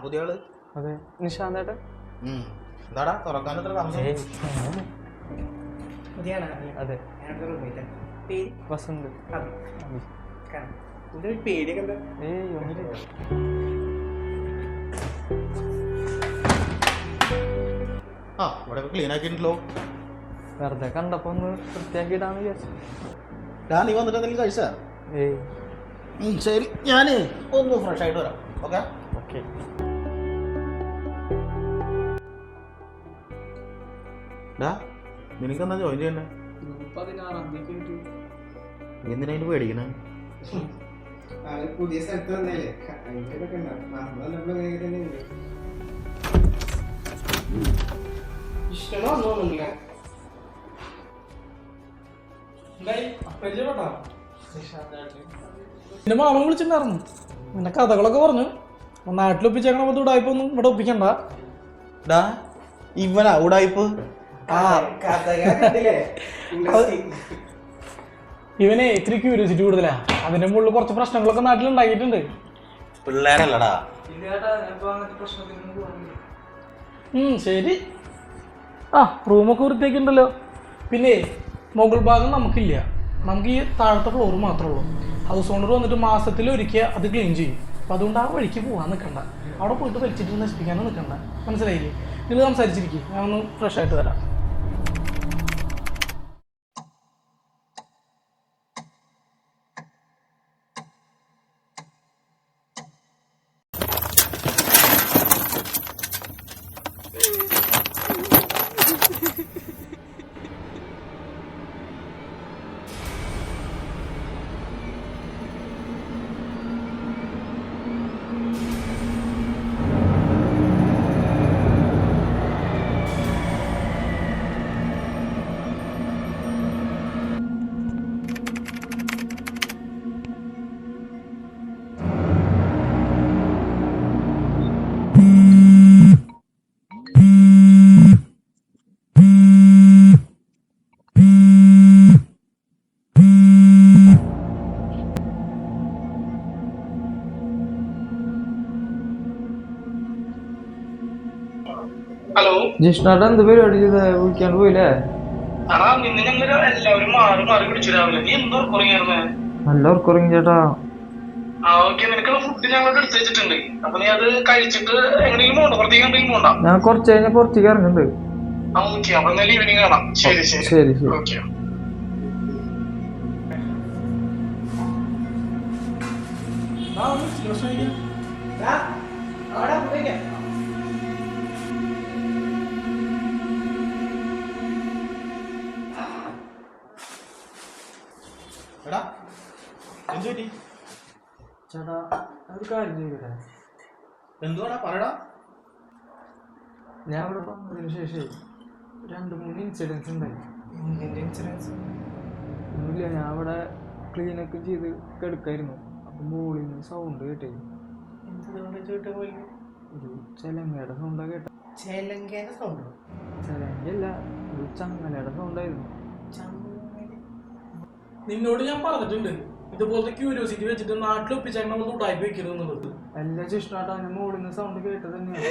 പുതിയ ആള്? അതെ, നിശാന്തേട്ടൻ. എന്താടാ തുറക്കാനത്ര താമസം? അതെ, വസന്ത്. പേടിയൊക്കെ എന്താ? ഒന്നുമില്ല. ആ ഇവിടെ ക്ലീൻ ആക്കിയിട്ടുണ്ടല്ലോ. വെറുതെ കണ്ടപ്പോ ഒന്ന് വൃത്തിയാക്കിയിട്ടാന്ന് വിചാരിച്ചു. നീ വന്നിട്ട് എന്തെങ്കിലും കഴിച്ചാ? ശരി, ഞാന് ഒന്ന് ഫ്രഷ് ആയിട്ട് വരാം. Okay okay. നിനക്കെന്താ ജോയിൻ ചെയ്യണ്ടേ? 16-ാം തീയതി. എന്തിനാ പേടിക്കണേ? പുതിയ സ്ഥലത്ത് വന്നല്ലേ, ഇഷ്ടമൊന്നുമില്ല. എന്റെ മാമൻ വിളിച്ചിട്ടുണ്ടായിരുന്നു, പിന്നെ കഥകളൊക്കെ പറഞ്ഞു. നാട്ടിലൊപ്പിച്ചേക്കണ ഉടായ്പൊന്നും ഇവിടെ ഒപ്പിക്കണ്ട. ഇവനാ ഉടായ്പ്? ഇവനെ ഇത്തിരി ക്യൂരിയോസിറ്റി കൂടുതലാ. അതിന്റെ മുകളിൽ കുറച്ച് പ്രശ്നങ്ങളൊക്കെ നാട്ടിലുണ്ടാക്കിയിട്ടുണ്ട്. പിള്ളേരല്ലടാ. ശരി. റൂമൊക്കെ വൃത്തിയാക്കിണ്ടല്ലോ. പിന്നെ മുകൾ ഭാഗം നമുക്കില്ല, നമുക്ക് ഈ താഴത്തെ ഫ്ലോർ മാത്രമേ ഉള്ളൂ. ഹൗസ് ഓണർ വന്നിട്ട് മാസത്തിൽ ഒരിക്കൽ അത് ക്ലീൻ ചെയ്യും. അപ്പം അതുകൊണ്ട് ആ വഴിക്ക് പോകാൻ നിൽക്കണ്ട, അവിടെ പോയിട്ട് വലിച്ചിട്ട് നശിപ്പിക്കാനും നിൽക്കണ്ട. മനസ്സിലായില്ലേ? നിങ്ങൾ സംസാരിച്ചിരിക്കും, ഞാൻ ഒന്ന് ഫ്രഷ് ആയിട്ട് വരാം. ഹലോ ജിഷ്ണേട്ടൻ എന്ത് പരിപാടി ചെയ്ത? വിളിക്കാണ്ട് പോയില്ലേ? എല്ലാവരും മാറി മാറി പിടിച്ചു രാവിലെ. നീ എന്തോ ഉറങ്ങിയായിരുന്നേ? നല്ല ഉറക്കുറങ്ങി ചേട്ടാ. നിനക്കുള്ള ഫുഡ് ഞങ്ങൾ എടുത്തു വെച്ചിട്ടുണ്ട്. അപ്പൊ നീ അത് കഴിച്ചിട്ട് എങ്ങനെയും പോകണ്ട, പുറത്തേക്ക് എന്തെങ്കിലും പോകണ്ട. ഞാൻ കുറച്ച് കഴിഞ്ഞാൽ പുറത്തേക്ക് ഇറങ്ങുന്നുണ്ട്. ഓക്കെ, അപ്പൊ എന്നാലും ഈവനിങ് കാണാം. ശരി ശരി ശരി ശരി. ഓക്കെ. ചേട്ടാ ഒരു കാര്യം ചെയ്യട്ടെ? എന്തുവാടാ പറയടാ. ഞാൻ ഇവിടെ വന്നതിന് ശേഷം 2-3 ഇൻസിഡൻസ് ഉണ്ടായി. ഒന്നുമില്ല, ഞാൻ അവിടെ ക്ലീനൊക്കെ ചെയ്ത് കിടക്കായിരുന്നു. അപ്പം മോളിൽ നിന്ന് സൗണ്ട് കേട്ടേ. ഒരു ചെലങ്കയുടെ സൗണ്ടാ കേട്ട. ചെലങ്കയല്ല, ഒരു ചങ്ങലയുടെ സൗണ്ടായിരുന്നു. നിന്നോട് ഞാൻ പറഞ്ഞിട്ടുണ്ട്, ഇതുപോലത്തെ ക്യൂരിയോസിറ്റി വെച്ചിട്ട് നാട്ടിലൊപ്പിച്ചേക്കണ ഉടായ്പ വെക്കരുത് എന്നുള്ളത്. എല്ലാ ജിഷ്ണാട്ടാ, ഞാൻ മോളിൽ നിന്ന് സൗണ്ട് കേട്ടത് തന്നെയാണ്.